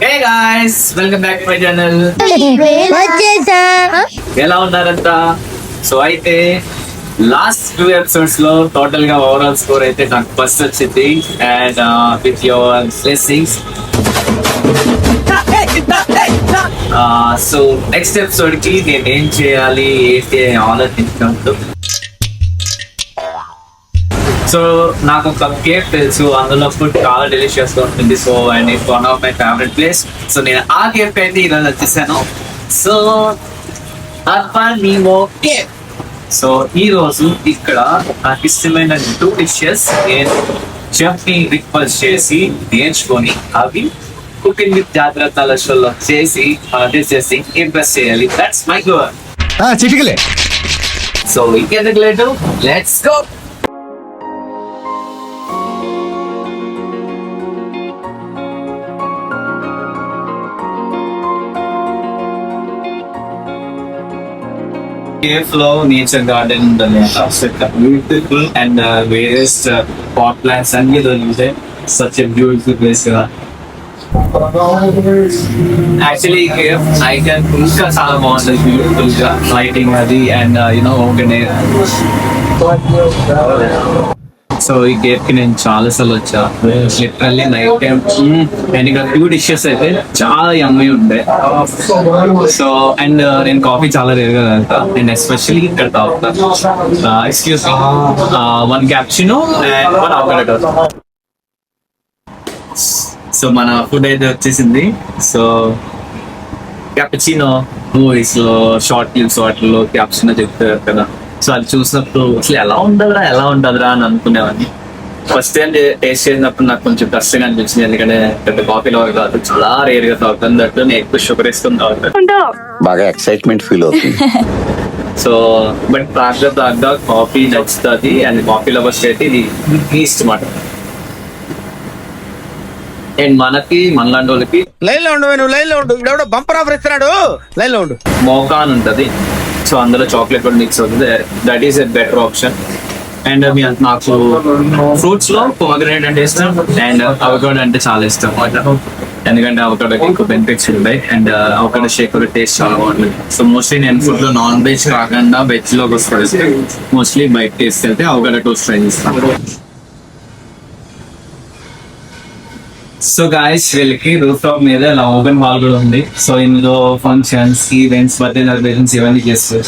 Hey guys, welcome back to my channel. ఎలా ఉన్నారంతా? So అయితే last 2 episodes లో total గా ఓవరాల్ స్కోర్ అయితే నాకు ఫస్ట్ వచ్చింది. And with your blessings so next episode కి నేను ఏం చేయాలి ఏంటి అని ఆలోచించుకుంటూ, సో నాకు ఒక కేఫ్ తెలుసు, అందులో ఫుడ్ చాలా డెలిషియస్ గా ఉంటుంది. So and it's one of my favourite place. So నేను ఆ కేఫ్ అయితే ఈరోజు వచ్చేసాను. So అర్పానీమో cafe. సో ఈ రోజు ఇక్కడ నాకు ఇష్టమైన 2 డిషెస్ నేను చెఫ్ ని రిక్వెస్ట్ చేసి నేర్చుకొని అవి కుకింగ్ విత్ జాగ్రత్తల షోలో చేసి చేసి ఇంప్రెస్ చేయాలి. That's my goal. చిటికలే. సో ఇంకెందుకు లేటు, లెట్స్ గో. కేఫ్ లో nature garden beautiful and various pot plants అన్ని దొరుకుతాయి. సచ్ ఎ బ్యూటిఫుల్ ప్లేస్ కదా. యాక్చువల్లీ కేఫ్ నైట్ ఇంకా చాలా బాగుంటుంది, బ్యూటిఫుల్ గా లైటింగ్ అది and you know open air. So ఈ కేఫ్ కి నేను చాలా సార్లు వచ్చా, లిటరల్లీ నైట్ టైం. అండ్ ఇక్కడ 2 డిషెస్ అయితే చాలా యమ్మీ ఉంటాయి. సో అండ్ నేను కాఫీ చాలా రేర్ గా తాగుతా అండ్ ఎస్పెషల్లీ ఇక్కడ తాగుతా. Excuse me, 1 cappuccino and 1 avocado. So మన ఫుడ్ అయితే వచ్చేసింది. సో క్యాపుచినో మూవీస్ లో షార్ట్ క్లిప్స్ వాటిలో క్యాపుచినో చెప్తారు కదా. సో అది చూసినప్పుడు అసలు ఎలా ఉంటుందిరా అని అనుకునేవాడిని. ఫస్ట్ టైం టేస్ట్ చేసినప్పుడు నాకు కొంచెం కష్టంగా అనిపించింది, ఎందుకంటే పెద్ద కాఫీలో కాదు, చాలా రేర్ గా తాగుతాను. దట్టు నేను ఎక్కువ షుగర్ వేసుకొని తాగుతాను, బాగా ఎక్సైట్మెంట్ ఫీల్ అవుతుంది. సో బట్ తాగ్గా కాఫీ నచ్చుతుంది. అండ్ కాఫీ లవర్స్ అయితే ఇది ఈస్ట్ మాట. అండ్ మనలాంటి వాళ్ళకి లైన్ లో ఉండు, నువ్వు లైన్ లో ఉండు. ఎవడో బంపర్ ఆఫర్ ఇస్తున్నాడు, లైన్ లో ఉండు. మోకా అని ఉంటుంది. సో అందులో చాక్లెట్ కూడా మిక్స్ అవుతుంది. That is a better option. And నాకు ఫ్రూట్స్ లో పొమగ్రెనేట్ అంటే ఇష్టం అండ్ అవకాడో అంటే చాలా ఇష్టం. ఎందుకంటే అవకాడోకి ఎక్కువ బెనిఫిట్స్ ఉంటాయి అండ్ అవకాడో షేక్ కూడా టేస్ట్ చాలా బాగుంటుంది. సో మోస్ట్లీ నేను ఫుడ్ లో నాన్ వెజ్ కాకుండా వెజ్ లోకి వస్తుంది. మోస్ట్లీ బయట తీసుకెళ్తే అవకాడో టోస్ట్ ట్రై చేస్తాను. సో గాయస్, వీళ్ళకి రూఫ్ టాప్ మీద ఇలా ఓపెన్ హాల్ కూడా ఉంది. సో ఇందులో ఫంక్షన్స్, ఈవెంట్స్, బర్త్డే సెలబ్రేషన్స్ ఇవన్నీ చేస్తారు.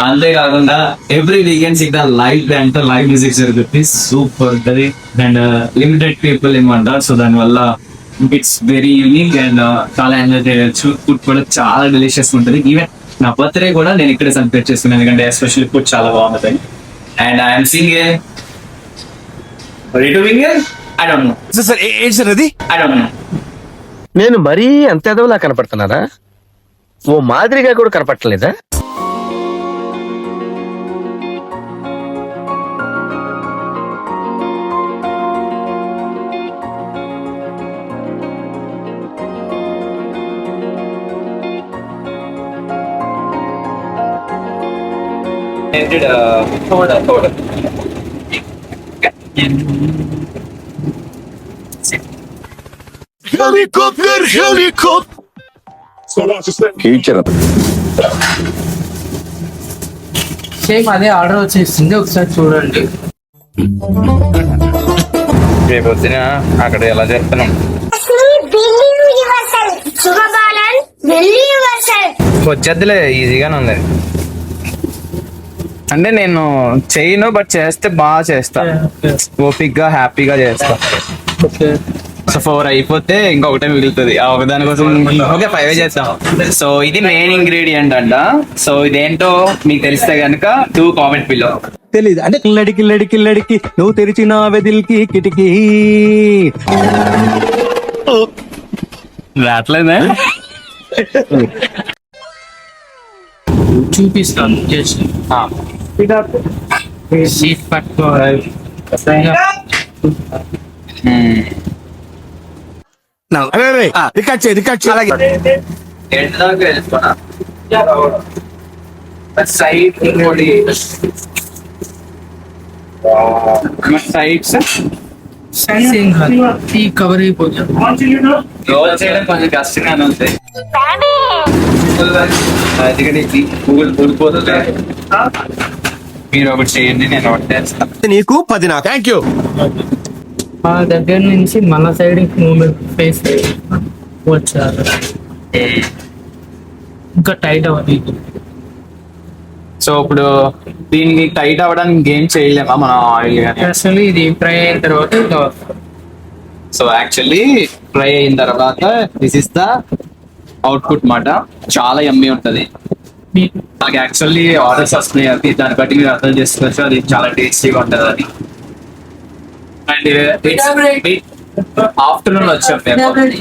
అంతేకాకుండా ఎవ్రీ వీకెండ్స్ ఇక్కడ లైవ్ బ్యాండ్ తో లైవ్ మ్యూజిక్ జరుగుతుంది. సూపర్ ఉంటుంది అండ్ లిమిటెడ్ పీపుల్ ఏమంటారు. సో దానివల్ల ఇట్స్ వెరీ యూనిక్ అండ్ చాలా ఎంజాయ్ చేయొచ్చు. ఫుడ్ కూడా చాలా డెలిషియస్ ఉంటుంది. ఈవెన్ నా బర్త్డే కూడా నేను ఇక్కడ సెలబ్రేట్ చేసుకున్నాను, ఎందుకంటే ఎస్పెషల్లీ ఫుడ్ చాలా బాగుంటుంది. And I'm singing I don't know. Sir ఏంటి సార్ అది? I don't know. నేను మరీ అంత ఎదవలా కనపడుతున్నారా? ఓ మాదిరిగా కూడా కనపడలేదా? హెలికాప్టర్ ఫ్యూచర్ సేమ్ అదే ఆర్డర్ వచ్చేసింది, ఒకసారి చూడండి. రేపు వచ్చిన అక్కడ ఎలా చేస్తున్నాం. వచ్చేద్దులే, ఈజీగానే ఉంది. అంటే నేను చేయను, బట్ చేస్తే బాగా చేస్తా, ఓపిక్ గా హ్యాపీగా చేస్తా. సో 4 అయిపోతే ఇంకొకటే మిగులుతుంది. ఆ ఒకదాని కోసం ఓకే 5 చేస్తాం. సో ఇది మెయిన్ ఇంగ్రీడియంట్ అంట. సో ఇదేంటో మీకు తెలిస్తే కనుక 2 కామెంట్ బిలో. తెలీదు అంటే కిల్లడికి నువ్వు తెరిచిన వెదిల్కి కిటికీ రావట్లేదా? చూపిస్తాను చేసి సీట్ పట్టుకోవాలి. రికార్డ్ చేయి. అలాగే సైడ్ ఇంకోటి సైడ్స్ సేమ్ కాదు ఈ కవర్ అయిపోతుంది. రోల్ చేయడం కొంచెం కష్టంగానే ఉంది. ఎందుకంటే గూగుల్ ఊడిపోతుంది. మీరు ఒకటి చేయండి, నేను ఒకటి చేస్తాను. నీకు 10 నాకు. Thank you. మన దగ్గర నుంచి మన సైడ్ మూమెంట్ ఫేస్ వచ్చారు. ఇంకా టైట్ అవ్వదు. సో ఇప్పుడు దీనికి టైట్ అవ్వడానికి ఇంకేం చేయలేమా మనం ఆయిల్ కానీ? యాక్చువల్లీ ఇది ఫ్రై అయిన తర్వాత ఇంకా సో యాక్చువల్లీ ఫ్రై అయిన తర్వాత దిస్ ఇస్ ద అవుట్పుట్ మాట. చాలా యమ్మీ ఉంటది. నాకు యాక్చువల్లీ ఆర్డర్స్ వస్తున్నాయి, అది దాన్ని బట్టి మీరు అర్థం చేసుకోవచ్చు అది చాలా టేస్టీగా ఉంటది అని. అండ్ ఆఫ్టర్నూన్ వచ్చాం మేము.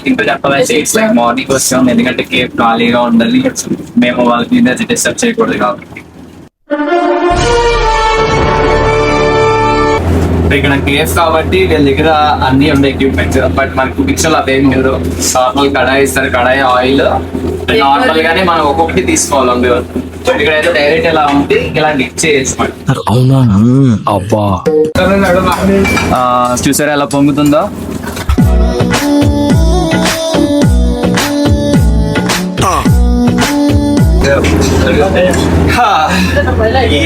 ఇంకా చెప్పాలంటే ఇట్స్ లైక్ మార్నింగ్ వచ్చాం, ఎందుకంటే కేఫ్ ఖాళీగా ఉండాలి, మేము వాళ్ళ మీద డిస్టర్బ్ చేయకూడదు కాబట్టి. ఇక్కడ కేఫ్ కాబట్టి వీళ్ళ దగ్గర అన్ని ఉన్నాయి ఎక్విప్మెంట్స్, బట్ మనకు కుకింగ్స్ లో అదేం లేదు. నార్మల్ కడాయి ఇస్తారు, కడాయి ఆయిల్ నార్మల్ గానే మనం ఒక్కొక్కటి తీసుకోవాలి. ఇక్కడ అయితే డైరెక్ట్ ఎలా ఉంది, ఇలా డిప్ చేసేసి చూసారా ఎలా పొంగుతుందో.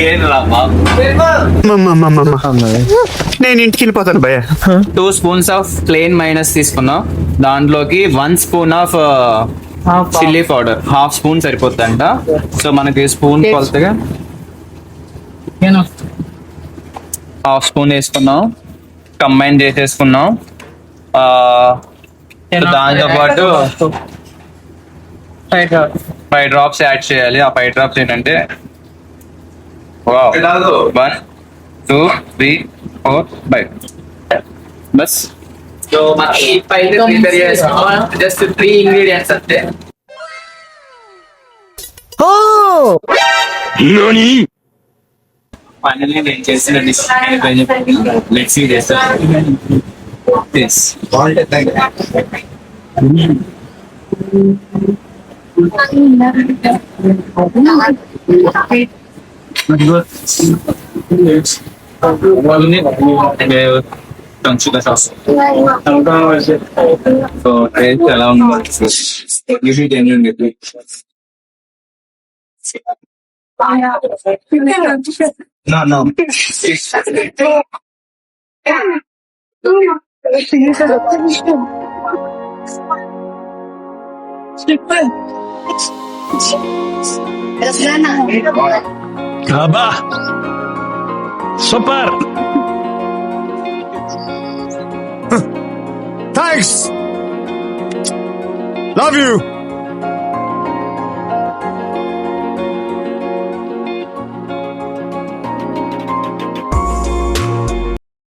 ఏం రామ్మా, నేను ఇంటికి వెళ్ళిపోతాను భయ్య. 2 స్పూన్స్ ఆఫ్ ప్లెయిన్ మైనస్ తీసుకున్నాం. దాంట్లోకి 1 spoon of chilli powder, 1/2 spoon సరిపోతుందంట. సో మనకి స్పూన్ కొలతగా 1/2 స్పూన్ వేసుకున్నాం, కంబైన్ చేసేసుకున్నాం. దాంతో పాటు 5 డ్రాప్స్ యాడ్ చేయాలి. ఆ 5 డ్రాప్స్ ఏంటంటే 1 2 3 4 5 బస్. సో మనకి ప్రిపేర్ చేసుకున్నాం జస్ట్ 3 ఇంగ్రీడియంట్స్ అంతే. ఫైనల్లీ నేను చేసిన dish let's see this. Consider sauce. So taste ఎలా ఉందో give it genuine it. No. Aba! Super! Thanks. Love you.